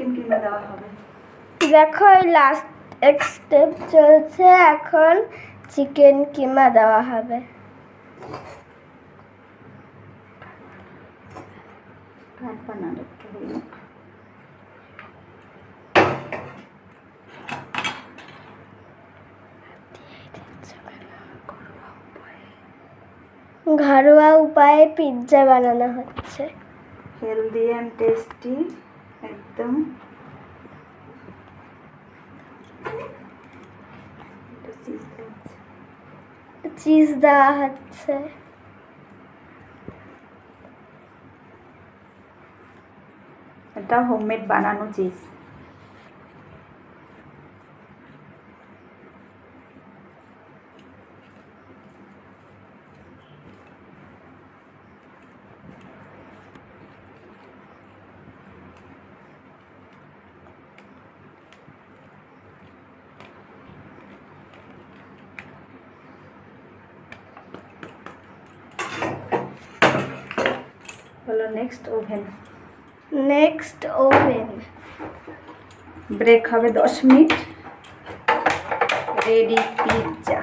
Chicken কিমা দেওয়া হবে। দেখো এই লাস্ট এক স্টেপ চলছে, এখন চিকেন কিমা দেওয়া হবে। কাটবা না একটু হলো। ঘরোয়া উপায়ে পিৎজা বানানো হচ্ছে। হেলদি অ্যান্ড টেস্টি একদম। চিজ দেওয়া হচ্ছে। এটা হোমমেড বানানো চিজ। হলো নেক্সট ওভেন। ব্রেক হবে 10 মিনিট। Ready pizza.